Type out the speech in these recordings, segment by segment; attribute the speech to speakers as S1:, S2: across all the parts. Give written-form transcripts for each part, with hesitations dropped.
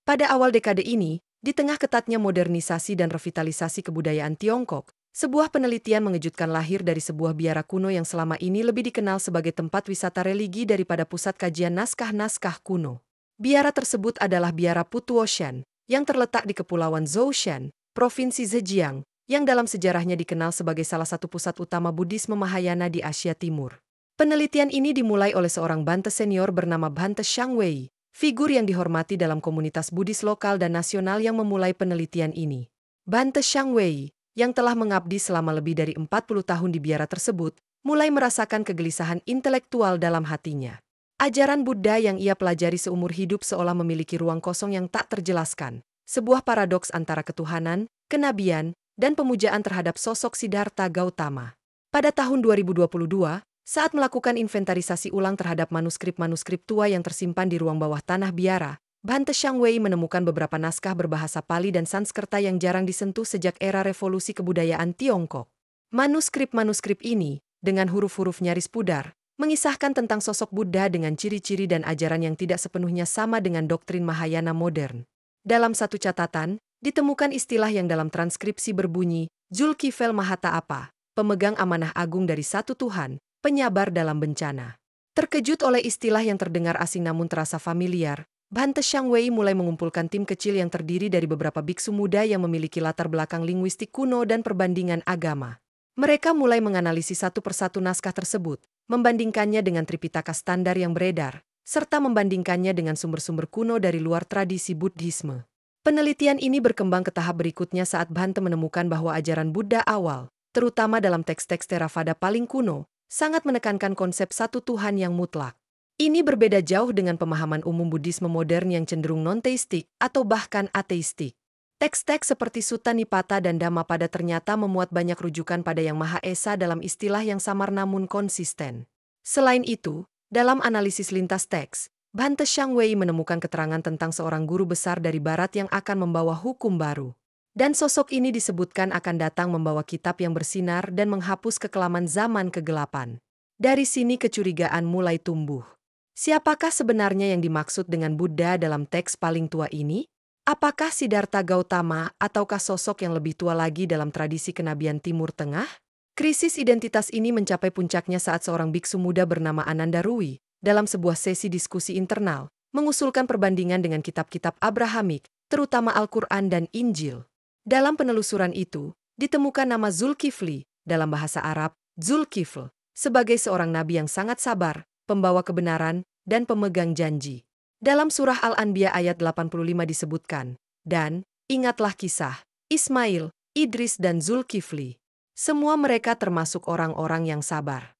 S1: Pada awal dekade ini, di tengah ketatnya modernisasi dan revitalisasi kebudayaan Tiongkok, sebuah penelitian mengejutkan lahir dari sebuah biara kuno yang selama ini lebih dikenal sebagai tempat wisata religi daripada pusat kajian naskah-naskah kuno. Biara tersebut adalah Biara Putuoshan, yang terletak di Kepulauan Zhoushan, Provinsi Zhejiang, yang dalam sejarahnya dikenal sebagai salah satu pusat utama Buddhisme Mahayana di Asia Timur. Penelitian ini dimulai oleh seorang Bante senior bernama Bante Shangwei, figur yang dihormati dalam komunitas Buddhis lokal dan nasional yang memulai penelitian ini. Bante Shangwei, yang telah mengabdi selama lebih dari 40 tahun di biara tersebut, mulai merasakan kegelisahan intelektual dalam hatinya. Ajaran Buddha yang ia pelajari seumur hidup seolah memiliki ruang kosong yang tak terjelaskan, sebuah paradoks antara ketuhanan, kenabian, dan pemujaan terhadap sosok Siddhartha Gautama. Pada tahun 2022, saat melakukan inventarisasi ulang terhadap manuskrip-manuskrip tua yang tersimpan di ruang bawah tanah biara, Bante Shangwei menemukan beberapa naskah berbahasa Pali dan Sanskerta yang jarang disentuh sejak era revolusi kebudayaan Tiongkok. Manuskrip-manuskrip ini, dengan huruf-huruf nyaris pudar, mengisahkan tentang sosok Buddha dengan ciri-ciri dan ajaran yang tidak sepenuhnya sama dengan doktrin Mahayana modern. Dalam satu catatan, ditemukan istilah yang dalam transkripsi berbunyi, Zulkifel Mahataapa, pemegang amanah agung dari satu Tuhan, penyabar dalam bencana. Terkejut oleh istilah yang terdengar asing namun terasa familiar, Bante Shangwei mulai mengumpulkan tim kecil yang terdiri dari beberapa biksu muda yang memiliki latar belakang linguistik kuno dan perbandingan agama. Mereka mulai menganalisis satu persatu naskah tersebut, membandingkannya dengan Tripitaka standar yang beredar, serta membandingkannya dengan sumber-sumber kuno dari luar tradisi Buddhisme. Penelitian ini berkembang ke tahap berikutnya saat Bante menemukan bahwa ajaran Buddha awal, terutama dalam teks-teks Theravada paling kuno, sangat menekankan konsep satu Tuhan yang mutlak. Ini berbeda jauh dengan pemahaman umum Buddhisme modern yang cenderung non-teistik atau bahkan ateistik. Teks-teks seperti Sutta Nipata dan Dhammapada ternyata memuat banyak rujukan pada Yang Maha Esa dalam istilah yang samar namun konsisten. Selain itu, dalam analisis lintas teks, Bante Shangwei menemukan keterangan tentang seorang guru besar dari barat yang akan membawa hukum baru. Dan sosok ini disebutkan akan datang membawa kitab yang bersinar dan menghapus kekelaman zaman kegelapan. Dari sini kecurigaan mulai tumbuh. Siapakah sebenarnya yang dimaksud dengan Buddha dalam teks paling tua ini? Apakah Siddhartha Gautama ataukah sosok yang lebih tua lagi dalam tradisi kenabian Timur Tengah? Krisis identitas ini mencapai puncaknya saat seorang biksu muda bernama Ananda Rui, dalam sebuah sesi diskusi internal, mengusulkan perbandingan dengan kitab-kitab Abrahamik, terutama Al-Quran dan Injil. Dalam penelusuran itu, ditemukan nama Zulkifli, dalam bahasa Arab, Zulkifl, sebagai seorang nabi yang sangat sabar, pembawa kebenaran, dan pemegang janji. Dalam surah Al-Anbiya ayat 85 disebutkan, dan, ingatlah kisah, Ismail, Idris dan Zulkifli. Semua mereka termasuk orang-orang yang sabar.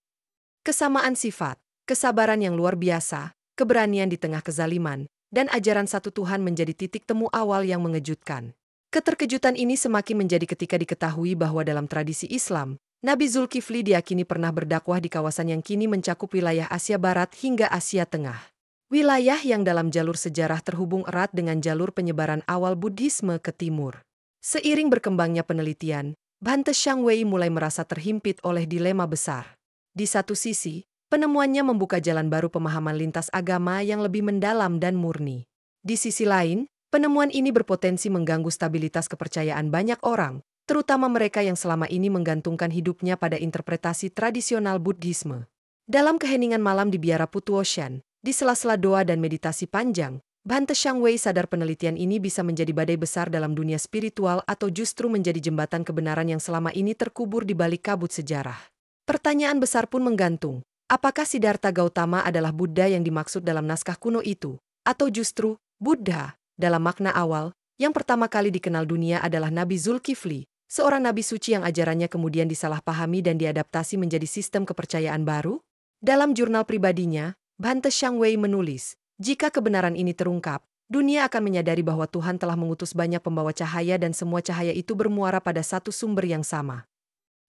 S1: Kesamaan sifat, kesabaran yang luar biasa, keberanian di tengah kezaliman, dan ajaran satu Tuhan menjadi titik temu awal yang mengejutkan. Keterkejutan ini semakin menjadi ketika diketahui bahwa dalam tradisi Islam, Nabi Zulkifli diyakini pernah berdakwah di kawasan yang kini mencakup wilayah Asia Barat hingga Asia Tengah. Wilayah yang dalam jalur sejarah terhubung erat dengan jalur penyebaran awal Buddhisme ke timur. Seiring berkembangnya penelitian, Bante Shangwei mulai merasa terhimpit oleh dilema besar. Di satu sisi, penemuannya membuka jalan baru pemahaman lintas agama yang lebih mendalam dan murni. Di sisi lain, penemuan ini berpotensi mengganggu stabilitas kepercayaan banyak orang, terutama mereka yang selama ini menggantungkan hidupnya pada interpretasi tradisional Buddhisme. Dalam keheningan malam di biara Putuoshan, di sela-sela doa dan meditasi panjang, Bante Shangwei sadar penelitian ini bisa menjadi badai besar dalam dunia spiritual atau justru menjadi jembatan kebenaran yang selama ini terkubur di balik kabut sejarah. Pertanyaan besar pun menggantung, apakah Siddhartha Gautama adalah Buddha yang dimaksud dalam naskah kuno itu, atau justru Buddha, dalam makna awal, yang pertama kali dikenal dunia adalah Nabi Zulkifli, seorang nabi suci yang ajarannya kemudian disalahpahami dan diadaptasi menjadi sistem kepercayaan baru? Dalam jurnal pribadinya, Bante Shangwei menulis, jika kebenaran ini terungkap, dunia akan menyadari bahwa Tuhan telah mengutus banyak pembawa cahaya dan semua cahaya itu bermuara pada satu sumber yang sama.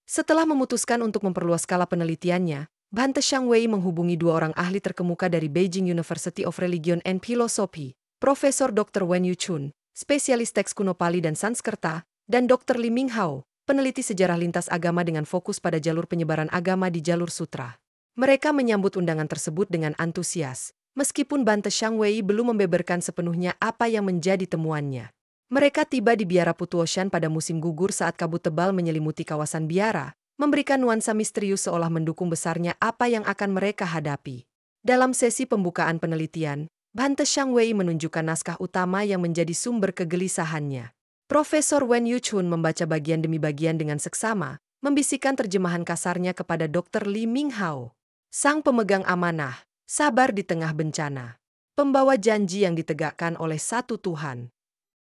S1: Setelah memutuskan untuk memperluas skala penelitiannya, Bante Shangwei menghubungi dua orang ahli terkemuka dari Beijing University of Religion and Philosophy, Profesor Dr. Wen Yuchun, spesialis teks kuno Pali dan Sanskerta, dan Dr. Li Minghao, peneliti sejarah lintas agama dengan fokus pada jalur penyebaran agama di jalur sutra. Mereka menyambut undangan tersebut dengan antusias, meskipun Bante Shangwei belum membeberkan sepenuhnya apa yang menjadi temuannya. Mereka tiba di biara Putuoshan pada musim gugur saat kabut tebal menyelimuti kawasan biara, memberikan nuansa misterius seolah mendukung besarnya apa yang akan mereka hadapi. Dalam sesi pembukaan penelitian, Bante Shangwei menunjukkan naskah utama yang menjadi sumber kegelisahannya. Profesor Wen Yuchun membaca bagian demi bagian dengan seksama, membisikkan terjemahan kasarnya kepada Dr. Li Minghao. Sang pemegang amanah, sabar di tengah bencana. Pembawa janji yang ditegakkan oleh satu Tuhan.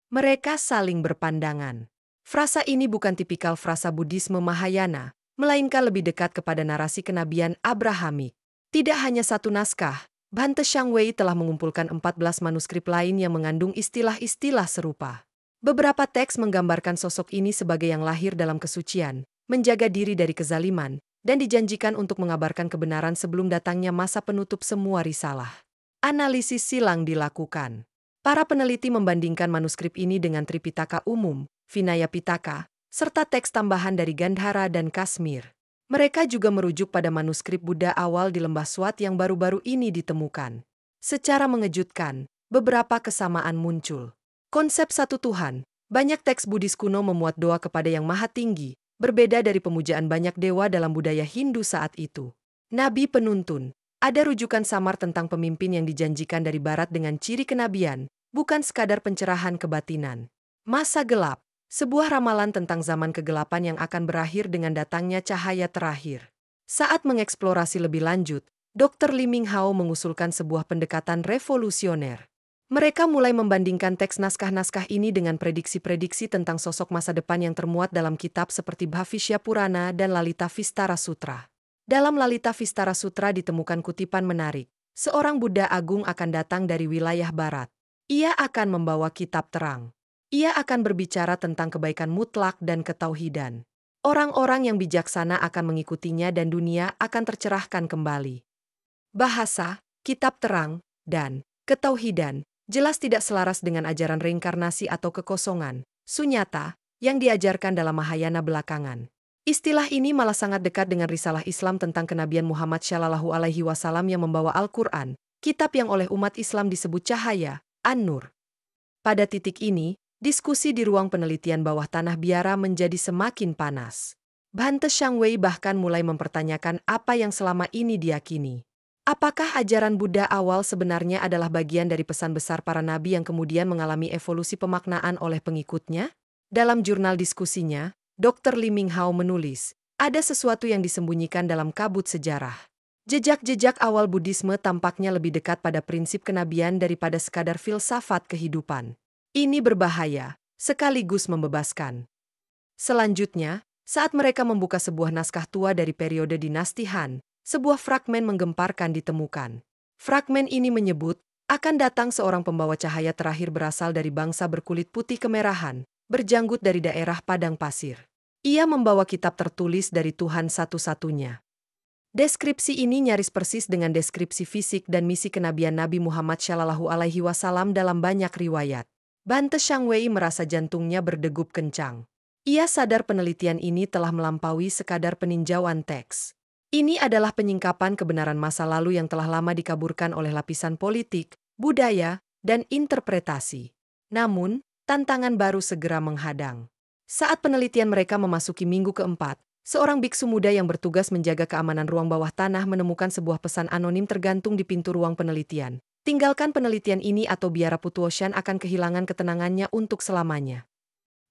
S1: Mereka saling berpandangan. Frasa ini bukan tipikal frasa Buddhisme Mahayana, melainkan lebih dekat kepada narasi kenabian Abrahamik. Tidak hanya satu naskah, Bante Shangwei telah mengumpulkan 14 manuskrip lain yang mengandung istilah-istilah serupa. Beberapa teks menggambarkan sosok ini sebagai yang lahir dalam kesucian, menjaga diri dari kezaliman, dan dijanjikan untuk mengabarkan kebenaran sebelum datangnya masa penutup semua risalah. Analisis silang dilakukan. Para peneliti membandingkan manuskrip ini dengan Tripitaka umum, Vinaya Pitaka, serta teks tambahan dari Gandhara dan Kashmir. Mereka juga merujuk pada manuskrip Buddha awal di Lembah Swat yang baru-baru ini ditemukan. Secara mengejutkan, beberapa kesamaan muncul. Konsep satu Tuhan, banyak teks Buddhis kuno memuat doa kepada Yang Maha Tinggi, berbeda dari pemujaan banyak dewa dalam budaya Hindu saat itu. Nabi penuntun, ada rujukan samar tentang pemimpin yang dijanjikan dari barat dengan ciri kenabian, bukan sekadar pencerahan kebatinan. Masa gelap, sebuah ramalan tentang zaman kegelapan yang akan berakhir dengan datangnya cahaya terakhir. Saat mengeksplorasi lebih lanjut, Dr. Li Minghao mengusulkan sebuah pendekatan revolusioner. Mereka mulai membandingkan teks naskah-naskah ini dengan prediksi-prediksi tentang sosok masa depan yang termuat dalam kitab seperti Bhavishya Purana dan Lalita Vistara Sutra. Dalam Lalita Vistara Sutra ditemukan kutipan menarik, seorang Buddha agung akan datang dari wilayah barat. Ia akan membawa kitab terang. Ia akan berbicara tentang kebaikan mutlak dan ketauhidan. Orang-orang yang bijaksana akan mengikutinya dan dunia akan tercerahkan kembali. Bahasa, kitab terang, dan ketauhidan jelas tidak selaras dengan ajaran reinkarnasi atau kekosongan, sunyata, yang diajarkan dalam Mahayana belakangan. Istilah ini malah sangat dekat dengan risalah Islam tentang kenabian Muhammad Shallallahu Alaihi Wasallam yang membawa Al-Quran, kitab yang oleh umat Islam disebut cahaya, An-Nur. Pada titik ini, diskusi di ruang penelitian bawah tanah biara menjadi semakin panas. Bante Shangwei bahkan mulai mempertanyakan apa yang selama ini diyakini. Apakah ajaran Buddha awal sebenarnya adalah bagian dari pesan besar para nabi yang kemudian mengalami evolusi pemaknaan oleh pengikutnya? Dalam jurnal diskusinya, Dr. Li Minghao menulis, ada sesuatu yang disembunyikan dalam kabut sejarah. Jejak-jejak awal Buddhisme tampaknya lebih dekat pada prinsip kenabian daripada sekadar filsafat kehidupan. Ini berbahaya, sekaligus membebaskan. Selanjutnya, saat mereka membuka sebuah naskah tua dari periode dinasti Han, sebuah fragmen menggemparkan ditemukan. Fragmen ini menyebut, akan datang seorang pembawa cahaya terakhir berasal dari bangsa berkulit putih kemerahan, berjanggut dari daerah padang pasir. Ia membawa kitab tertulis dari Tuhan satu-satunya. Deskripsi ini nyaris persis dengan deskripsi fisik dan misi kenabian Nabi Muhammad Shallallahu Alaihi Wasallam dalam banyak riwayat. Bante Shangwei merasa jantungnya berdegup kencang. Ia sadar penelitian ini telah melampaui sekadar peninjauan teks. Ini adalah penyingkapan kebenaran masa lalu yang telah lama dikaburkan oleh lapisan politik, budaya, dan interpretasi. Namun, tantangan baru segera menghadang. Saat penelitian mereka memasuki minggu keempat, seorang biksu muda yang bertugas menjaga keamanan ruang bawah tanah menemukan sebuah pesan anonim tergantung di pintu ruang penelitian. Tinggalkan penelitian ini atau biara Putuoshan akan kehilangan ketenangannya untuk selamanya.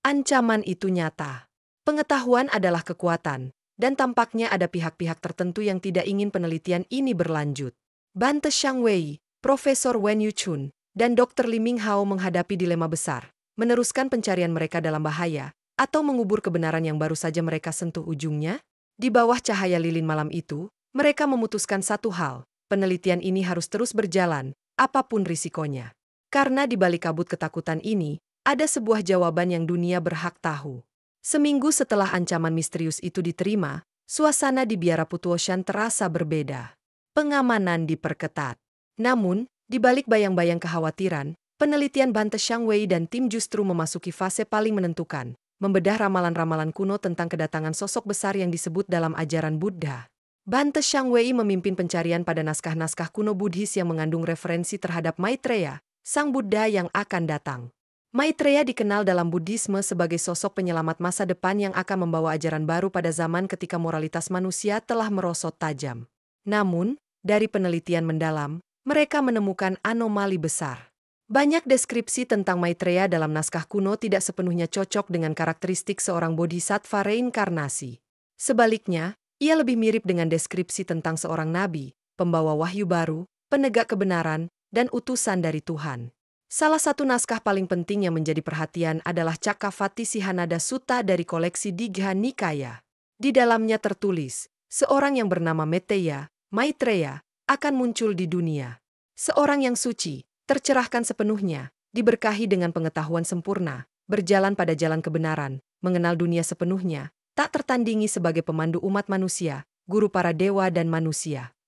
S1: Ancaman itu nyata. Pengetahuan adalah kekuatan. Dan tampaknya ada pihak-pihak tertentu yang tidak ingin penelitian ini berlanjut. Bante Shangwei, Profesor Wen Yuchun, dan Dr. Li Minghao menghadapi dilema besar, meneruskan pencarian mereka dalam bahaya, atau mengubur kebenaran yang baru saja mereka sentuh ujungnya. Di bawah cahaya lilin malam itu, mereka memutuskan satu hal, penelitian ini harus terus berjalan, apapun risikonya. Karena di balik kabut ketakutan ini, ada sebuah jawaban yang dunia berhak tahu. Seminggu setelah ancaman misterius itu diterima, suasana di biara Putuoshan terasa berbeda. Pengamanan diperketat. Namun, di balik bayang-bayang kekhawatiran, penelitian Bante Shangwei dan tim justru memasuki fase paling menentukan, membedah ramalan-ramalan kuno tentang kedatangan sosok besar yang disebut dalam ajaran Buddha. Bhante Shangwei memimpin pencarian pada naskah-naskah kuno Buddhis yang mengandung referensi terhadap Maitreya, sang Buddha yang akan datang. Maitreya dikenal dalam Buddhisme sebagai sosok penyelamat masa depan yang akan membawa ajaran baru pada zaman ketika moralitas manusia telah merosot tajam. Namun, dari penelitian mendalam, mereka menemukan anomali besar. Banyak deskripsi tentang Maitreya dalam naskah kuno tidak sepenuhnya cocok dengan karakteristik seorang bodhisattva reinkarnasi. Sebaliknya, ia lebih mirip dengan deskripsi tentang seorang nabi, pembawa wahyu baru, penegak kebenaran, dan utusan dari Tuhan. Salah satu naskah paling penting yang menjadi perhatian adalah Cakkavati Sihanada Sutta dari koleksi Digha Nikaya. Di dalamnya tertulis, seorang yang bernama Maitreya, akan muncul di dunia. Seorang yang suci, tercerahkan sepenuhnya, diberkahi dengan pengetahuan sempurna, berjalan pada jalan kebenaran, mengenal dunia sepenuhnya, tak tertandingi sebagai pemandu umat manusia, guru para dewa dan manusia.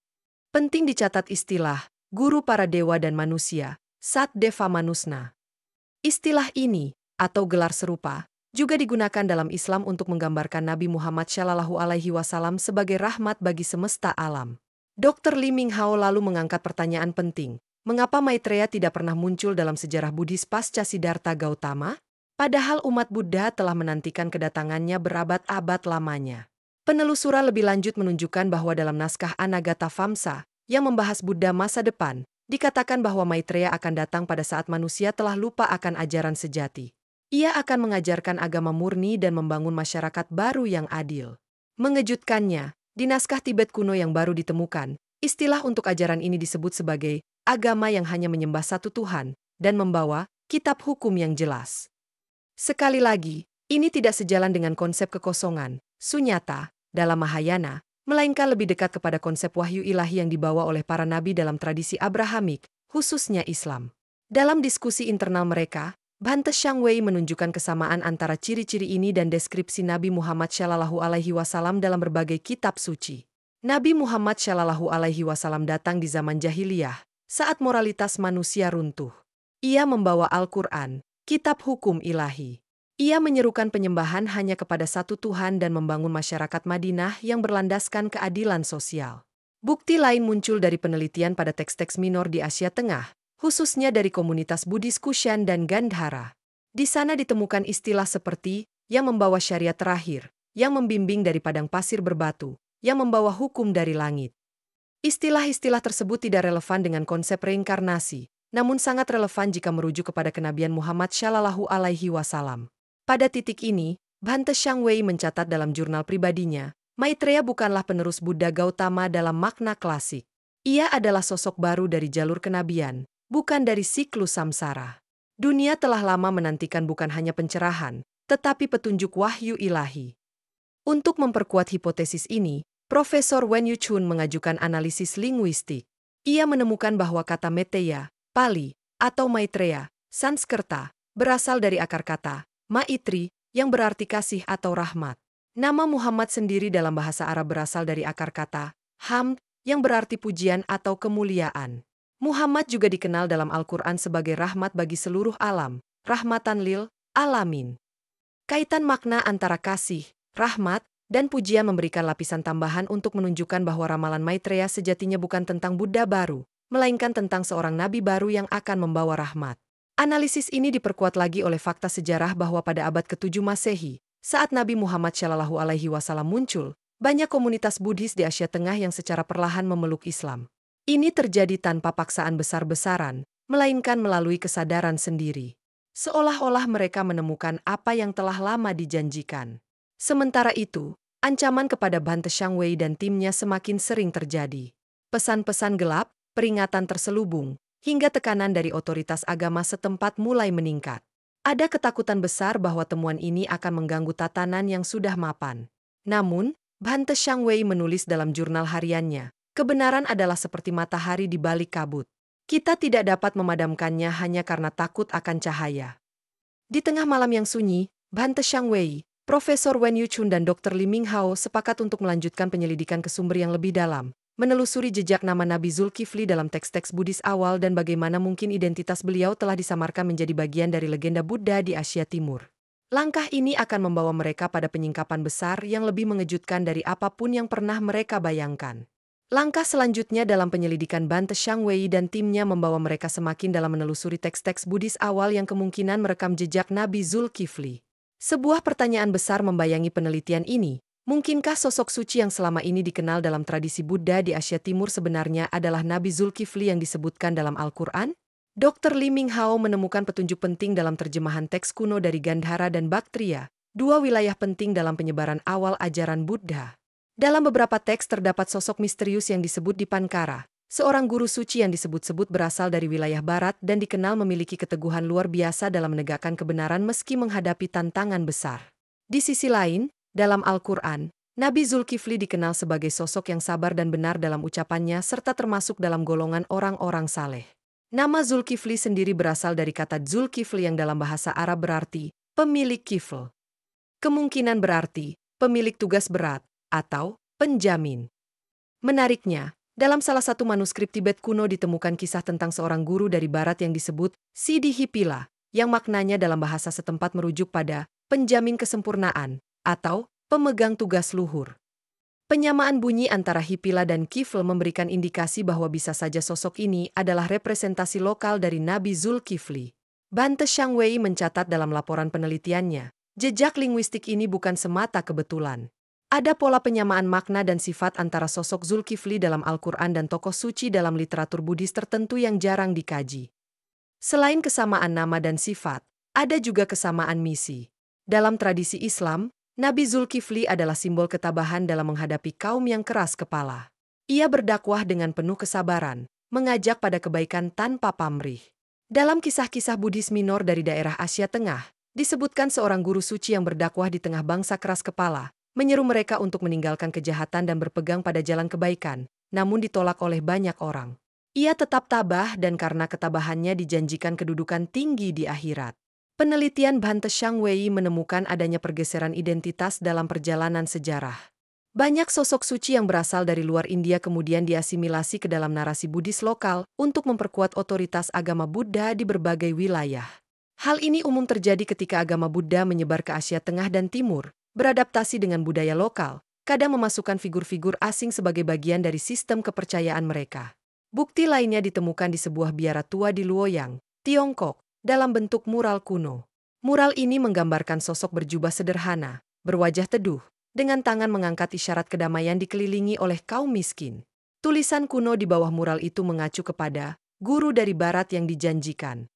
S1: Penting dicatat istilah, guru para dewa dan manusia, Sat Deva Manusna. Istilah ini, atau gelar serupa, juga digunakan dalam Islam untuk menggambarkan Nabi Muhammad SAW sebagai rahmat bagi semesta alam. Dr. Lee Ming Hao lalu mengangkat pertanyaan penting, mengapa Maitreya tidak pernah muncul dalam sejarah Buddhis pasca Siddhartha Gautama? Padahal umat Buddha telah menantikan kedatangannya berabad-abad lamanya. Penelusuran lebih lanjut menunjukkan bahwa dalam naskah Anagata-Vamsa, yang membahas Buddha masa depan, dikatakan bahwa Maitreya akan datang pada saat manusia telah lupa akan ajaran sejati. Ia akan mengajarkan agama murni dan membangun masyarakat baru yang adil. Mengejutkannya, di naskah Tibet kuno yang baru ditemukan, istilah untuk ajaran ini disebut sebagai agama yang hanya menyembah satu Tuhan dan membawa kitab hukum yang jelas. Sekali lagi, ini tidak sejalan dengan konsep kekosongan, sunyata, dalam Mahayana, melainkan lebih dekat kepada konsep wahyu ilahi yang dibawa oleh para nabi dalam tradisi Abrahamik, khususnya Islam. Dalam diskusi internal mereka, Bhante Shangwei menunjukkan kesamaan antara ciri-ciri ini dan deskripsi Nabi Muhammad SAW dalam berbagai kitab suci. Nabi Muhammad SAW datang di zaman jahiliyah, saat moralitas manusia runtuh. Ia membawa Al-Quran, kitab hukum ilahi. Ia menyerukan penyembahan hanya kepada satu Tuhan dan membangun masyarakat Madinah yang berlandaskan keadilan sosial. Bukti lain muncul dari penelitian pada teks-teks minor di Asia Tengah, khususnya dari komunitas Buddhis Kushan dan Gandhara. Di sana ditemukan istilah seperti yang membawa syariat terakhir, yang membimbing dari padang pasir berbatu, yang membawa hukum dari langit. Istilah-istilah tersebut tidak relevan dengan konsep reinkarnasi, namun sangat relevan jika merujuk kepada kenabian Muhammad SAW. Pada titik ini, Bhante Shangwei mencatat dalam jurnal pribadinya, Maitreya bukanlah penerus Buddha Gautama dalam makna klasik. Ia adalah sosok baru dari jalur kenabian, bukan dari siklus samsara. Dunia telah lama menantikan bukan hanya pencerahan, tetapi petunjuk wahyu ilahi. Untuk memperkuat hipotesis ini, Profesor Wen Yuchun mengajukan analisis linguistik. Ia menemukan bahwa kata Meteya, Pali, atau Maitreya, Sanskerta, berasal dari akar kata Maitri, yang berarti kasih atau rahmat. Nama Muhammad sendiri dalam bahasa Arab berasal dari akar kata Hamd, yang berarti pujian atau kemuliaan. Muhammad juga dikenal dalam Al-Quran sebagai rahmat bagi seluruh alam, rahmatan lil alamin. Kaitan makna antara kasih, rahmat, dan pujian memberikan lapisan tambahan untuk menunjukkan bahwa ramalan Maitreya sejatinya bukan tentang Buddha baru, melainkan tentang seorang nabi baru yang akan membawa rahmat. Analisis ini diperkuat lagi oleh fakta sejarah bahwa pada abad ke-7 Masehi, saat Nabi Muhammad SAW muncul, banyak komunitas Buddhis di Asia Tengah yang secara perlahan memeluk Islam. Ini terjadi tanpa paksaan besar-besaran, melainkan melalui kesadaran sendiri. Seolah-olah mereka menemukan apa yang telah lama dijanjikan. Sementara itu, ancaman kepada Bhante Shangwei dan timnya semakin sering terjadi. Pesan-pesan gelap, peringatan terselubung, hingga tekanan dari otoritas agama setempat mulai meningkat. Ada ketakutan besar bahwa temuan ini akan mengganggu tatanan yang sudah mapan. Namun, Bhante Shangwei menulis dalam jurnal hariannya, kebenaran adalah seperti matahari di balik kabut. Kita tidak dapat memadamkannya hanya karena takut akan cahaya. Di tengah malam yang sunyi, Bhante Shangwei, Profesor Wen Yuchun dan Dr. Lee Ming Hao sepakat untuk melanjutkan penyelidikan ke sumber yang lebih dalam, menelusuri jejak nama Nabi Zulkifli dalam teks-teks Buddhis awal dan bagaimana mungkin identitas beliau telah disamarkan menjadi bagian dari legenda Buddha di Asia Timur. Langkah ini akan membawa mereka pada penyingkapan besar yang lebih mengejutkan dari apapun yang pernah mereka bayangkan. Langkah selanjutnya dalam penyelidikan Bante Shangwei dan timnya membawa mereka semakin dalam menelusuri teks-teks Buddhis awal yang kemungkinan merekam jejak Nabi Zulkifli. Sebuah pertanyaan besar membayangi penelitian ini. Mungkinkah sosok suci yang selama ini dikenal dalam tradisi Buddha di Asia Timur sebenarnya adalah Nabi Zulkifli yang disebutkan dalam Al-Quran? Dr. Lee Ming Hao menemukan petunjuk penting dalam terjemahan teks kuno dari Gandhara dan Baktria, dua wilayah penting dalam penyebaran awal ajaran Buddha. Dalam beberapa teks terdapat sosok misterius yang disebut Dipankara, seorang guru suci yang disebut-sebut berasal dari wilayah barat dan dikenal memiliki keteguhan luar biasa dalam menegakkan kebenaran meski menghadapi tantangan besar. Di sisi lain, dalam Al-Quran, Nabi Zulkifli dikenal sebagai sosok yang sabar dan benar dalam ucapannya serta termasuk dalam golongan orang-orang saleh. Nama Zulkifli sendiri berasal dari kata Zulkifli yang dalam bahasa Arab berarti pemilik kifl. Kemungkinan berarti pemilik tugas berat atau penjamin. Menariknya, dalam salah satu manuskrip Tibet kuno ditemukan kisah tentang seorang guru dari barat yang disebut Sidi Hipila, yang maknanya dalam bahasa setempat merujuk pada penjamin kesempurnaan atau pemegang tugas luhur. Penyamaan bunyi antara Hipila dan Kifl memberikan indikasi bahwa bisa saja sosok ini adalah representasi lokal dari Nabi Zulkifli. Bante Shangwei mencatat dalam laporan penelitiannya, jejak linguistik ini bukan semata kebetulan. Ada pola penyamaan makna dan sifat antara sosok Zulkifli dalam Al-Quran dan tokoh suci dalam literatur Buddhis tertentu yang jarang dikaji. Selain kesamaan nama dan sifat, ada juga kesamaan misi. Dalam tradisi Islam, Nabi Zulkifli adalah simbol ketabahan dalam menghadapi kaum yang keras kepala. Ia berdakwah dengan penuh kesabaran, mengajak pada kebaikan tanpa pamrih. Dalam kisah-kisah Buddhis minor dari daerah Asia Tengah, disebutkan seorang guru suci yang berdakwah di tengah bangsa keras kepala, menyeru mereka untuk meninggalkan kejahatan dan berpegang pada jalan kebaikan, namun ditolak oleh banyak orang. Ia tetap tabah dan karena ketabahannya dijanjikan kedudukan tinggi di akhirat. Penelitian Bante Shangwei menemukan adanya pergeseran identitas dalam perjalanan sejarah. Banyak sosok suci yang berasal dari luar India kemudian diasimilasi ke dalam narasi Buddhis lokal untuk memperkuat otoritas agama Buddha di berbagai wilayah. Hal ini umum terjadi ketika agama Buddha menyebar ke Asia Tengah dan Timur, beradaptasi dengan budaya lokal, kadang memasukkan figur-figur asing sebagai bagian dari sistem kepercayaan mereka. Bukti lainnya ditemukan di sebuah biara tua di Luoyang, Tiongkok, dalam bentuk mural kuno. Mural ini menggambarkan sosok berjubah sederhana, berwajah teduh, dengan tangan mengangkat isyarat kedamaian dikelilingi oleh kaum miskin. Tulisan kuno di bawah mural itu mengacu kepada guru dari barat yang dijanjikan.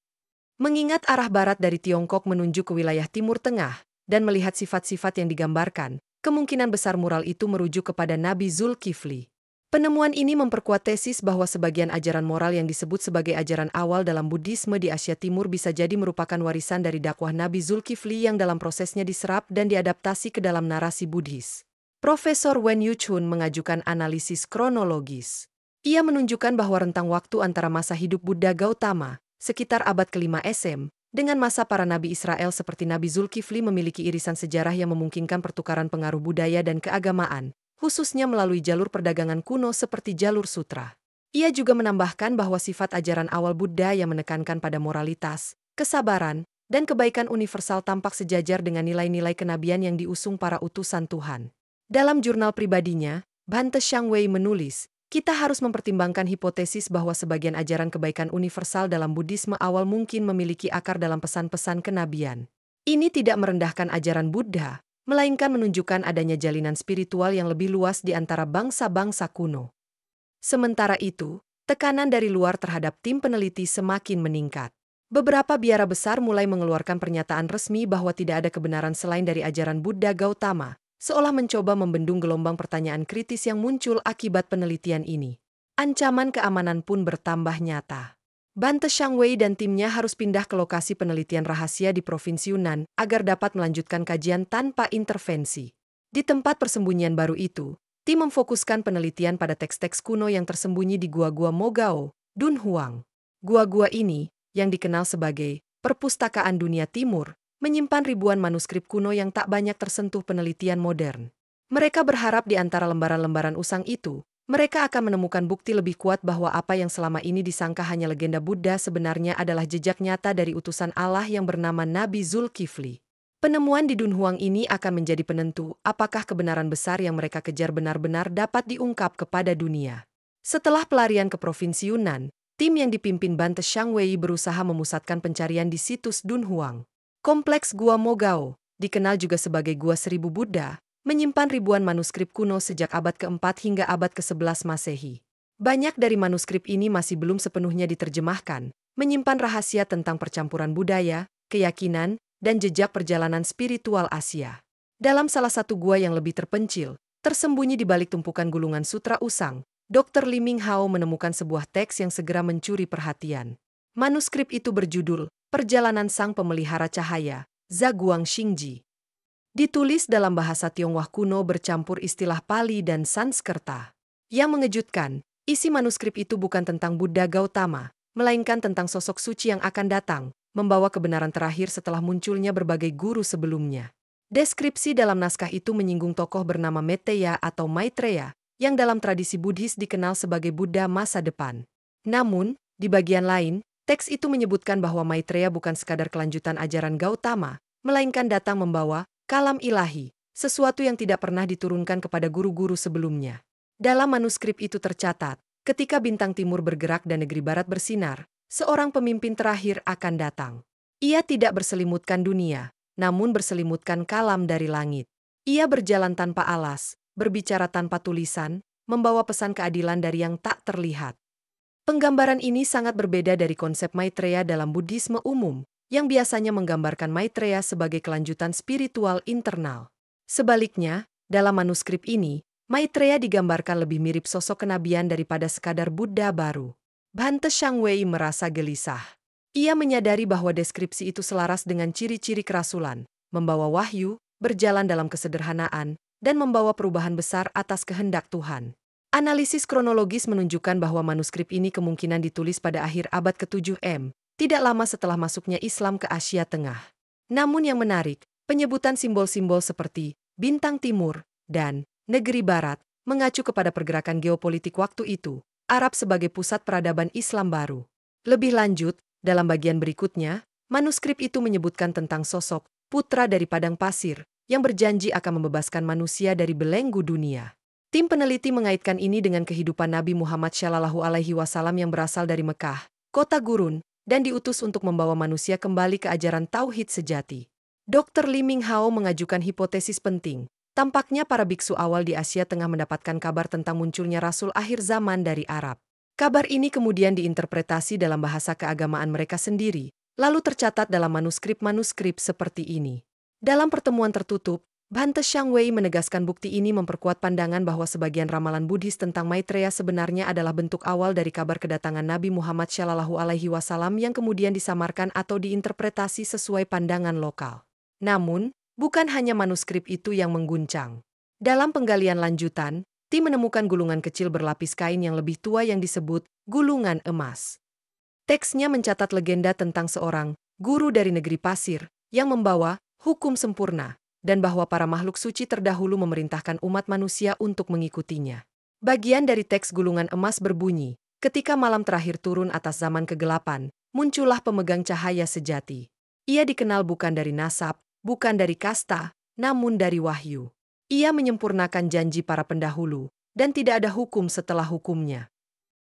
S1: Mengingat arah barat dari Tiongkok menunjuk ke wilayah Timur Tengah, dan melihat sifat-sifat yang digambarkan, kemungkinan besar mural itu merujuk kepada Nabi Zulkifli. Penemuan ini memperkuat tesis bahwa sebagian ajaran moral yang disebut sebagai ajaran awal dalam Buddhisme di Asia Timur bisa jadi merupakan warisan dari dakwah Nabi Zulkifli yang dalam prosesnya diserap dan diadaptasi ke dalam narasi Buddhis. Profesor Wen Yuchun mengajukan analisis kronologis. Ia menunjukkan bahwa rentang waktu antara masa hidup Buddha Gautama, sekitar abad ke-5 SM, dengan masa para nabi Israel seperti Nabi Zulkifli memiliki irisan sejarah yang memungkinkan pertukaran pengaruh budaya dan keagamaan, khususnya melalui jalur perdagangan kuno seperti jalur sutra. Ia juga menambahkan bahwa sifat ajaran awal Buddha yang menekankan pada moralitas, kesabaran, dan kebaikan universal tampak sejajar dengan nilai-nilai kenabian yang diusung para utusan Tuhan. Dalam jurnal pribadinya, Bante Shangwei menulis, kita harus mempertimbangkan hipotesis bahwa sebagian ajaran kebaikan universal dalam Buddhisme awal mungkin memiliki akar dalam pesan-pesan kenabian. Ini tidak merendahkan ajaran Buddha, melainkan menunjukkan adanya jalinan spiritual yang lebih luas di antara bangsa-bangsa kuno. Sementara itu, tekanan dari luar terhadap tim peneliti semakin meningkat. Beberapa biara besar mulai mengeluarkan pernyataan resmi bahwa tidak ada kebenaran selain dari ajaran Buddha Gautama, seolah mencoba membendung gelombang pertanyaan kritis yang muncul akibat penelitian ini. Ancaman keamanan pun bertambah nyata. Bante Shangwei dan timnya harus pindah ke lokasi penelitian rahasia di Provinsi Yunnan agar dapat melanjutkan kajian tanpa intervensi. Di tempat persembunyian baru itu, tim memfokuskan penelitian pada teks-teks kuno yang tersembunyi di gua-gua Mogao, Dunhuang. Gua-gua ini, yang dikenal sebagai Perpustakaan Dunia Timur, menyimpan ribuan manuskrip kuno yang tak banyak tersentuh penelitian modern. Mereka berharap di antara lembaran-lembaran usang itu, mereka akan menemukan bukti lebih kuat bahwa apa yang selama ini disangka hanya legenda Buddha sebenarnya adalah jejak nyata dari utusan Allah yang bernama Nabi Zulkifli. Penemuan di Dunhuang ini akan menjadi penentu apakah kebenaran besar yang mereka kejar benar-benar dapat diungkap kepada dunia. Setelah pelarian ke Provinsi Yunnan, tim yang dipimpin Bante Shangwei berusaha memusatkan pencarian di situs Dunhuang. Kompleks Gua Mogao, dikenal juga sebagai Gua Seribu Buddha, menyimpan ribuan manuskrip kuno sejak abad ke-4 hingga abad ke-11 Masehi. Banyak dari manuskrip ini masih belum sepenuhnya diterjemahkan, menyimpan rahasia tentang percampuran budaya, keyakinan, dan jejak perjalanan spiritual Asia. Dalam salah satu gua yang lebih terpencil, tersembunyi di balik tumpukan gulungan sutra usang, Dr. Li Minghao menemukan sebuah teks yang segera mencuri perhatian. Manuskrip itu berjudul Perjalanan Sang Pemelihara Cahaya, Zaguang Xingji. Ditulis dalam bahasa Tionghoa kuno bercampur istilah Pali dan Sanskerta. Yang mengejutkan, isi manuskrip itu bukan tentang Buddha Gautama, melainkan tentang sosok suci yang akan datang, membawa kebenaran terakhir setelah munculnya berbagai guru sebelumnya. Deskripsi dalam naskah itu menyinggung tokoh bernama Meteya atau Maitreya, yang dalam tradisi Buddhis dikenal sebagai Buddha masa depan. Namun, di bagian lain, teks itu menyebutkan bahwa Maitreya bukan sekadar kelanjutan ajaran Gautama, melainkan datang membawa kalam ilahi, sesuatu yang tidak pernah diturunkan kepada guru-guru sebelumnya. Dalam manuskrip itu tercatat, ketika bintang timur bergerak dan negeri barat bersinar, seorang pemimpin terakhir akan datang. Ia tidak berselimutkan dunia, namun berselimutkan kalam dari langit. Ia berjalan tanpa alas, berbicara tanpa tulisan, membawa pesan keadilan dari yang tak terlihat. Penggambaran ini sangat berbeda dari konsep Maitreya dalam Buddhisme umum, yang biasanya menggambarkan Maitreya sebagai kelanjutan spiritual internal. Sebaliknya, dalam manuskrip ini, Maitreya digambarkan lebih mirip sosok kenabian daripada sekadar Buddha baru. Bante Shangwei merasa gelisah. Ia menyadari bahwa deskripsi itu selaras dengan ciri-ciri kerasulan, membawa wahyu, berjalan dalam kesederhanaan, dan membawa perubahan besar atas kehendak Tuhan. Analisis kronologis menunjukkan bahwa manuskrip ini kemungkinan ditulis pada akhir abad ke-7 M, tidak lama setelah masuknya Islam ke Asia Tengah. Namun yang menarik, penyebutan simbol-simbol seperti bintang timur dan negeri barat mengacu kepada pergerakan geopolitik waktu itu, Arab sebagai pusat peradaban Islam baru. Lebih lanjut, dalam bagian berikutnya, manuskrip itu menyebutkan tentang sosok putra dari padang pasir yang berjanji akan membebaskan manusia dari belenggu dunia. Tim peneliti mengaitkan ini dengan kehidupan Nabi Muhammad SAW yang berasal dari Mekah, kota gurun, dan diutus untuk membawa manusia kembali ke ajaran tauhid sejati. Dr. Li Minghao mengajukan hipotesis penting. Tampaknya para biksu awal di Asia Tengah mendapatkan kabar tentang munculnya Rasul akhir zaman dari Arab. Kabar ini kemudian diinterpretasi dalam bahasa keagamaan mereka sendiri, lalu tercatat dalam manuskrip-manuskrip seperti ini. Dalam pertemuan tertutup, Bante Shangwei menegaskan bukti ini memperkuat pandangan bahwa sebagian ramalan Buddhis tentang Maitreya sebenarnya adalah bentuk awal dari kabar kedatangan Nabi Muhammad SAW yang kemudian disamarkan atau diinterpretasi sesuai pandangan lokal. Namun, bukan hanya manuskrip itu yang mengguncang. Dalam penggalian lanjutan, tim menemukan gulungan kecil berlapis kain yang lebih tua yang disebut gulungan emas. Teksnya mencatat legenda tentang seorang guru dari negeri pasir yang membawa hukum sempurna, dan bahwa para makhluk suci terdahulu memerintahkan umat manusia untuk mengikutinya. Bagian dari teks gulungan emas berbunyi, ketika malam terakhir turun atas zaman kegelapan, muncullah pemegang cahaya sejati. Ia dikenal bukan dari nasab, bukan dari kasta, namun dari wahyu. Ia menyempurnakan janji para pendahulu, dan tidak ada hukum setelah hukumnya.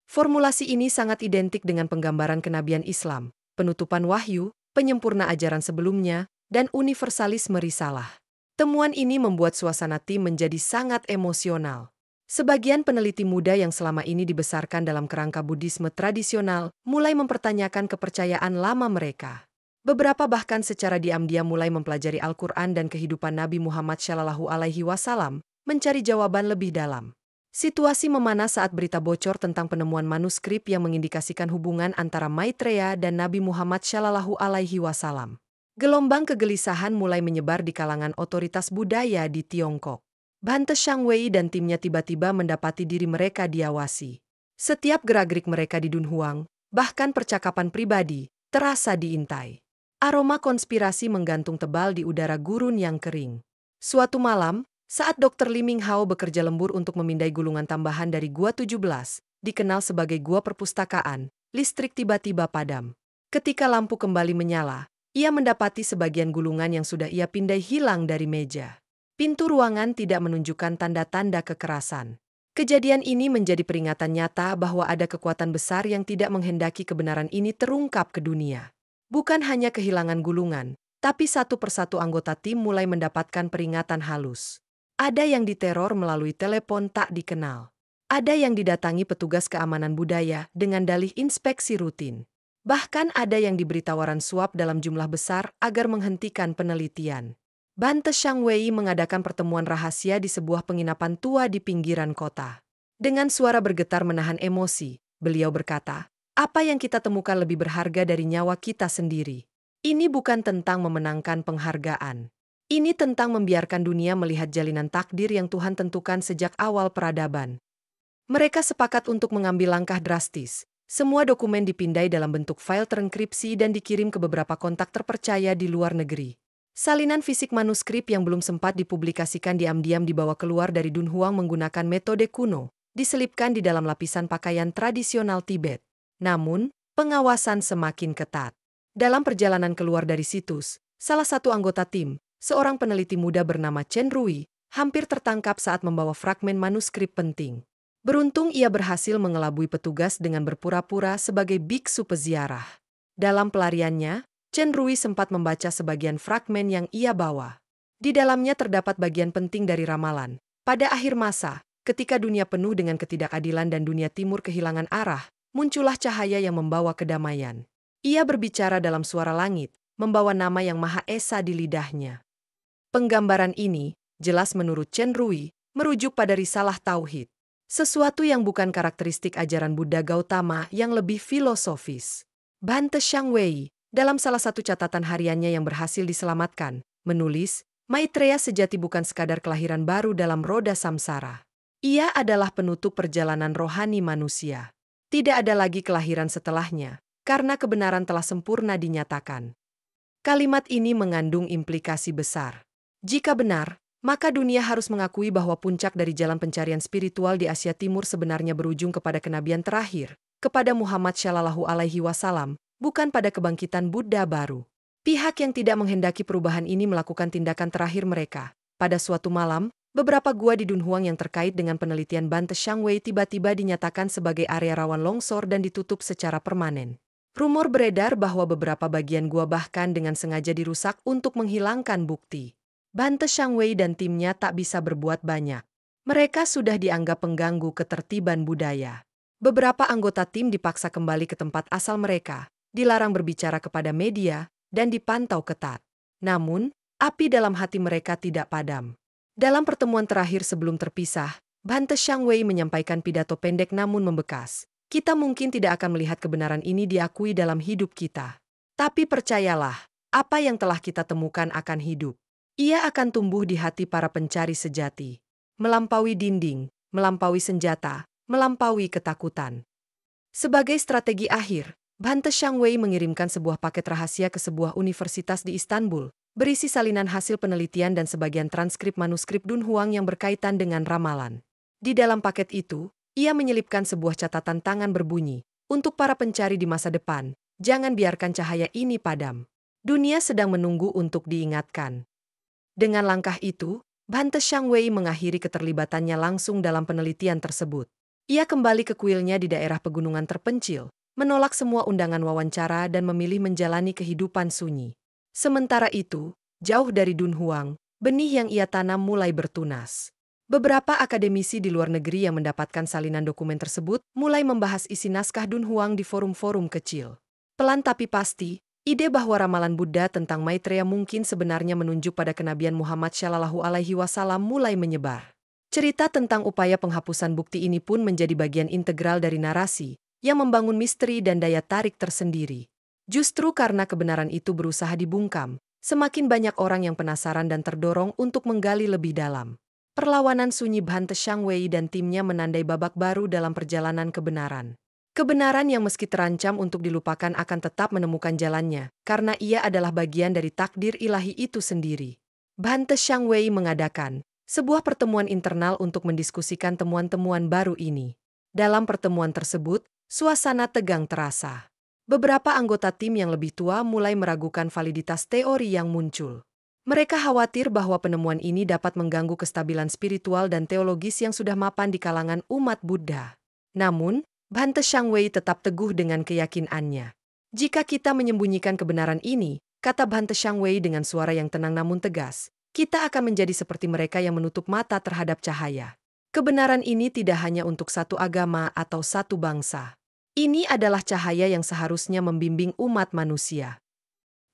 S1: Formulasi ini sangat identik dengan penggambaran kenabian Islam, penutupan wahyu, penyempurna ajaran sebelumnya, dan universalisme risalah. Temuan ini membuat suasana tim menjadi sangat emosional. Sebagian peneliti muda yang selama ini dibesarkan dalam kerangka Buddhisme tradisional mulai mempertanyakan kepercayaan lama mereka. Beberapa bahkan secara diam-diam mulai mempelajari Al-Quran dan kehidupan Nabi Muhammad SAW, mencari jawaban lebih dalam. Situasi memanas saat berita bocor tentang penemuan manuskrip yang mengindikasikan hubungan antara Maitreya dan Nabi Muhammad SAW. Gelombang kegelisahan mulai menyebar di kalangan otoritas budaya di Tiongkok. Bante Shangwei dan timnya tiba-tiba mendapati diri mereka diawasi. Setiap gerak-gerik mereka di Dunhuang, bahkan percakapan pribadi, terasa diintai. Aroma konspirasi menggantung tebal di udara gurun yang kering. Suatu malam, saat Dr. Li Minghao bekerja lembur untuk memindai gulungan tambahan dari Gua 17, dikenal sebagai Gua Perpustakaan, listrik tiba-tiba padam. Ketika lampu kembali menyala, Ia mendapati sebagian gulungan yang sudah ia pindai hilang dari meja. Pintu ruangan tidak menunjukkan tanda-tanda kekerasan. Kejadian ini menjadi peringatan nyata bahwa ada kekuatan besar yang tidak menghendaki kebenaran ini terungkap ke dunia. Bukan hanya kehilangan gulungan, tapi satu persatu anggota tim mulai mendapatkan peringatan halus. Ada yang diteror melalui telepon tak dikenal. Ada yang didatangi petugas keamanan budaya dengan dalih inspeksi rutin. Bahkan ada yang diberi tawaran suap dalam jumlah besar agar menghentikan penelitian. Bante Shang Wei mengadakan pertemuan rahasia di sebuah penginapan tua di pinggiran kota. Dengan suara bergetar menahan emosi, beliau berkata, "Apa yang kita temukan lebih berharga dari nyawa kita sendiri. Ini bukan tentang memenangkan penghargaan. Ini tentang membiarkan dunia melihat jalinan takdir yang Tuhan tentukan sejak awal peradaban." Mereka sepakat untuk mengambil langkah drastis. Semua dokumen dipindai dalam bentuk file terenkripsi dan dikirim ke beberapa kontak terpercaya di luar negeri. Salinan fisik manuskrip yang belum sempat dipublikasikan diam-diam dibawa keluar dari Dunhuang menggunakan metode kuno, diselipkan di dalam lapisan pakaian tradisional Tibet. Namun, pengawasan semakin ketat. Dalam perjalanan keluar dari situs, salah satu anggota tim, seorang peneliti muda bernama Chen Rui, hampir tertangkap saat membawa fragmen manuskrip penting. Beruntung ia berhasil mengelabui petugas dengan berpura-pura sebagai biksu peziarah. Dalam pelariannya, Chen Rui sempat membaca sebagian fragmen yang ia bawa. Di dalamnya terdapat bagian penting dari ramalan. Pada akhir masa, ketika dunia penuh dengan ketidakadilan dan dunia timur kehilangan arah, muncullah cahaya yang membawa kedamaian. Ia berbicara dalam suara langit, membawa nama yang Maha Esa di lidahnya. Penggambaran ini, jelas menurut Chen Rui, merujuk pada risalah Tauhid. Sesuatu yang bukan karakteristik ajaran Buddha Gautama yang lebih filosofis. Bante Shang Wei, dalam salah satu catatan hariannya yang berhasil diselamatkan, menulis, Maitreya sejati bukan sekadar kelahiran baru dalam roda samsara. Ia adalah penutup perjalanan rohani manusia. Tidak ada lagi kelahiran setelahnya, karena kebenaran telah sempurna dinyatakan. Kalimat ini mengandung implikasi besar. Jika benar, maka dunia harus mengakui bahwa puncak dari jalan pencarian spiritual di Asia Timur sebenarnya berujung kepada kenabian terakhir, kepada Muhammad Shallallahu Alaihi Wasallam, bukan pada kebangkitan Buddha baru. Pihak yang tidak menghendaki perubahan ini melakukan tindakan terakhir mereka. Pada suatu malam, beberapa gua di Dunhuang yang terkait dengan penelitian Bante Shang Wei tiba-tiba dinyatakan sebagai area rawan longsor dan ditutup secara permanen. Rumor beredar bahwa beberapa bagian gua bahkan dengan sengaja dirusak untuk menghilangkan bukti. Bante Shang Wei dan timnya tak bisa berbuat banyak. Mereka sudah dianggap pengganggu ketertiban budaya. Beberapa anggota tim dipaksa kembali ke tempat asal mereka, dilarang berbicara kepada media, dan dipantau ketat. Namun, api dalam hati mereka tidak padam. Dalam pertemuan terakhir sebelum terpisah, Bante Shang Wei menyampaikan pidato pendek namun membekas. Kita mungkin tidak akan melihat kebenaran ini diakui dalam hidup kita. Tapi percayalah, apa yang telah kita temukan akan hidup. Ia akan tumbuh di hati para pencari sejati. Melampaui dinding, melampaui senjata, melampaui ketakutan. Sebagai strategi akhir, Bante Shang Wei mengirimkan sebuah paket rahasia ke sebuah universitas di Istanbul, berisi salinan hasil penelitian dan sebagian transkrip manuskrip Dunhuang yang berkaitan dengan ramalan. Di dalam paket itu, ia menyelipkan sebuah catatan tangan berbunyi, untuk para pencari di masa depan, jangan biarkan cahaya ini padam. Dunia sedang menunggu untuk diingatkan. Dengan langkah itu, Bante Shang Wei mengakhiri keterlibatannya langsung dalam penelitian tersebut. Ia kembali ke kuilnya di daerah pegunungan terpencil, menolak semua undangan wawancara dan memilih menjalani kehidupan sunyi. Sementara itu, jauh dari Dunhuang, benih yang ia tanam mulai bertunas. Beberapa akademisi di luar negeri yang mendapatkan salinan dokumen tersebut mulai membahas isi naskah Dunhuang di forum-forum kecil. Pelan tapi pasti, ide bahwa ramalan Buddha tentang Maitreya mungkin sebenarnya menunjuk pada kenabian Muhammad Shallallahu Alaihi Wasallam mulai menyebar. Cerita tentang upaya penghapusan bukti ini pun menjadi bagian integral dari narasi, yang membangun misteri dan daya tarik tersendiri. Justru karena kebenaran itu berusaha dibungkam, semakin banyak orang yang penasaran dan terdorong untuk menggali lebih dalam. Perlawanan sunyi Bante Shang Wei dan timnya menandai babak baru dalam perjalanan kebenaran. Kebenaran yang meski terancam untuk dilupakan akan tetap menemukan jalannya, karena ia adalah bagian dari takdir ilahi itu sendiri. Bante Shang Wei mengadakan sebuah pertemuan internal untuk mendiskusikan temuan-temuan baru ini. Dalam pertemuan tersebut, suasana tegang terasa. Beberapa anggota tim yang lebih tua mulai meragukan validitas teori yang muncul. Mereka khawatir bahwa penemuan ini dapat mengganggu kestabilan spiritual dan teologis yang sudah mapan di kalangan umat Buddha. Namun, Bhante Shangwei tetap teguh dengan keyakinannya. Jika kita menyembunyikan kebenaran ini, kata Bhante Shangwei dengan suara yang tenang namun tegas, kita akan menjadi seperti mereka yang menutup mata terhadap cahaya. Kebenaran ini tidak hanya untuk satu agama atau satu bangsa. Ini adalah cahaya yang seharusnya membimbing umat manusia.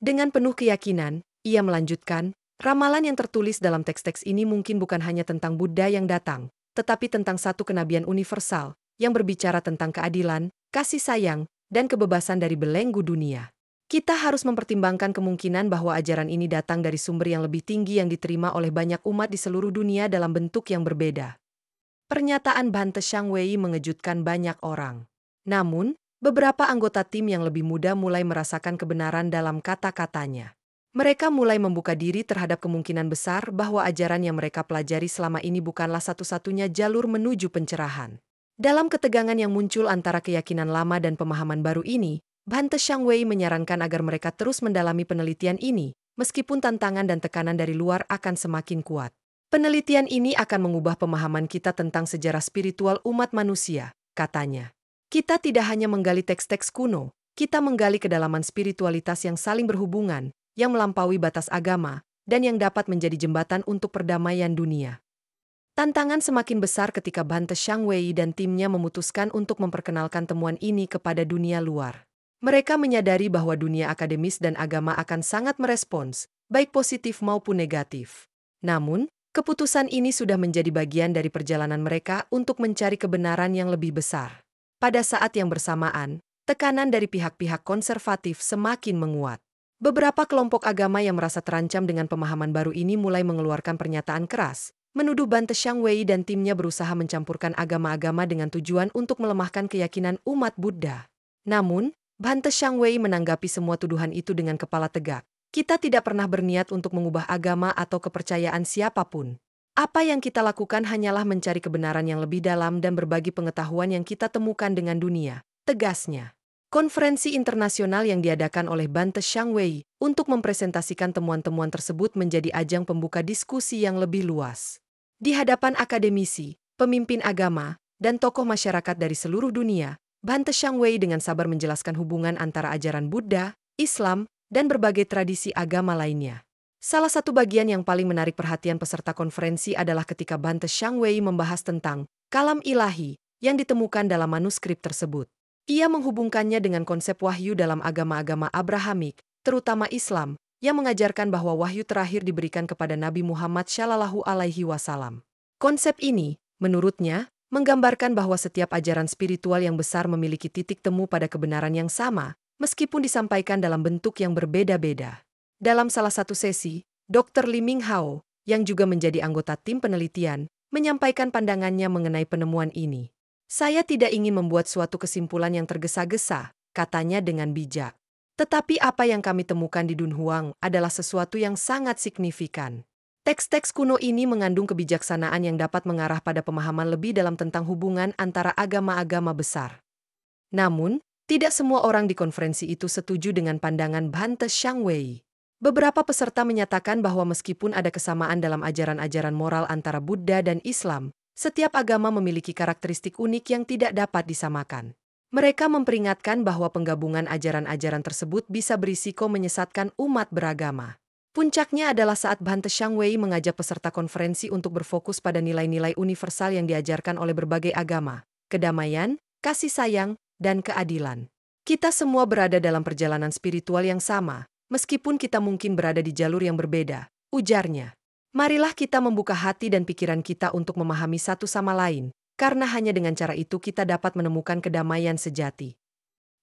S1: Dengan penuh keyakinan, ia melanjutkan, ramalan yang tertulis dalam teks-teks ini mungkin bukan hanya tentang Buddha yang datang, tetapi tentang satu kenabian universal yang berbicara tentang keadilan, kasih sayang, dan kebebasan dari belenggu dunia. Kita harus mempertimbangkan kemungkinan bahwa ajaran ini datang dari sumber yang lebih tinggi yang diterima oleh banyak umat di seluruh dunia dalam bentuk yang berbeda. Pernyataan Bhante Shangwei mengejutkan banyak orang. Namun, beberapa anggota tim yang lebih muda mulai merasakan kebenaran dalam kata-katanya. Mereka mulai membuka diri terhadap kemungkinan besar bahwa ajaran yang mereka pelajari selama ini bukanlah satu-satunya jalur menuju pencerahan. Dalam ketegangan yang muncul antara keyakinan lama dan pemahaman baru ini, Bhante Shangwei menyarankan agar mereka terus mendalami penelitian ini, meskipun tantangan dan tekanan dari luar akan semakin kuat. Penelitian ini akan mengubah pemahaman kita tentang sejarah spiritual umat manusia, katanya. Kita tidak hanya menggali teks-teks kuno, kita menggali kedalaman spiritualitas yang saling berhubungan, yang melampaui batas agama, dan yang dapat menjadi jembatan untuk perdamaian dunia. Tantangan semakin besar ketika Bhante Shangwei dan timnya memutuskan untuk memperkenalkan temuan ini kepada dunia luar. Mereka menyadari bahwa dunia akademis dan agama akan sangat merespons, baik positif maupun negatif. Namun, keputusan ini sudah menjadi bagian dari perjalanan mereka untuk mencari kebenaran yang lebih besar. Pada saat yang bersamaan, tekanan dari pihak-pihak konservatif semakin menguat. Beberapa kelompok agama yang merasa terancam dengan pemahaman baru ini mulai mengeluarkan pernyataan keras, menuduh Bhante Shangwei dan timnya berusaha mencampurkan agama-agama dengan tujuan untuk melemahkan keyakinan umat Buddha. Namun, Bhante Shangwei menanggapi semua tuduhan itu dengan kepala tegak. Kita tidak pernah berniat untuk mengubah agama atau kepercayaan siapapun. Apa yang kita lakukan hanyalah mencari kebenaran yang lebih dalam dan berbagi pengetahuan yang kita temukan dengan dunia, tegasnya. Konferensi internasional yang diadakan oleh Bhante Shangwei untuk mempresentasikan temuan-temuan tersebut menjadi ajang pembuka diskusi yang lebih luas. Di hadapan akademisi, pemimpin agama, dan tokoh masyarakat dari seluruh dunia, Bhante Shangwei dengan sabar menjelaskan hubungan antara ajaran Buddha, Islam, dan berbagai tradisi agama lainnya. Salah satu bagian yang paling menarik perhatian peserta konferensi adalah ketika Bhante Shangwei membahas tentang kalam ilahi yang ditemukan dalam manuskrip tersebut. Ia menghubungkannya dengan konsep wahyu dalam agama-agama Abrahamik, terutama Islam, yang mengajarkan bahwa wahyu terakhir diberikan kepada Nabi Muhammad SAW. Konsep ini, menurutnya, menggambarkan bahwa setiap ajaran spiritual yang besar memiliki titik temu pada kebenaran yang sama, meskipun disampaikan dalam bentuk yang berbeda-beda. Dalam salah satu sesi, Dr. Li Minghao, yang juga menjadi anggota tim penelitian, menyampaikan pandangannya mengenai penemuan ini. Saya tidak ingin membuat suatu kesimpulan yang tergesa-gesa, katanya dengan bijak. Tetapi apa yang kami temukan di Dunhuang adalah sesuatu yang sangat signifikan. Teks-teks kuno ini mengandung kebijaksanaan yang dapat mengarah pada pemahaman lebih dalam tentang hubungan antara agama-agama besar. Namun, tidak semua orang di konferensi itu setuju dengan pandangan Bhante Shangwei. Beberapa peserta menyatakan bahwa meskipun ada kesamaan dalam ajaran-ajaran moral antara Buddha dan Islam, setiap agama memiliki karakteristik unik yang tidak dapat disamakan. Mereka memperingatkan bahwa penggabungan ajaran-ajaran tersebut bisa berisiko menyesatkan umat beragama. Puncaknya adalah saat Bhante Shangwei mengajak peserta konferensi untuk berfokus pada nilai-nilai universal yang diajarkan oleh berbagai agama, kedamaian, kasih sayang, dan keadilan. Kita semua berada dalam perjalanan spiritual yang sama, meskipun kita mungkin berada di jalur yang berbeda, ujarnya. Marilah kita membuka hati dan pikiran kita untuk memahami satu sama lain, karena hanya dengan cara itu kita dapat menemukan kedamaian sejati.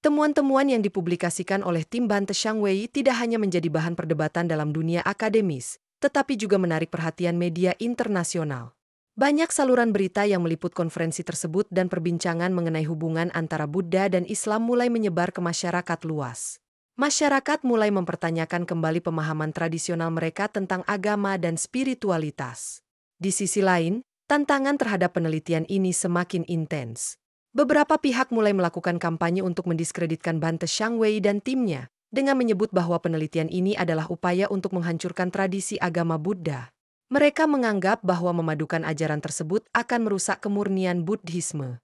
S1: Temuan-temuan yang dipublikasikan oleh tim Bhante Shangwei tidak hanya menjadi bahan perdebatan dalam dunia akademis, tetapi juga menarik perhatian media internasional. Banyak saluran berita yang meliput konferensi tersebut dan perbincangan mengenai hubungan antara Buddha dan Islam mulai menyebar ke masyarakat luas. Masyarakat mulai mempertanyakan kembali pemahaman tradisional mereka tentang agama dan spiritualitas. Di sisi lain, tantangan terhadap penelitian ini semakin intens. Beberapa pihak mulai melakukan kampanye untuk mendiskreditkan Bante Shangwei dan timnya, dengan menyebut bahwa penelitian ini adalah upaya untuk menghancurkan tradisi agama Buddha. Mereka menganggap bahwa memadukan ajaran tersebut akan merusak kemurnian Buddhisme.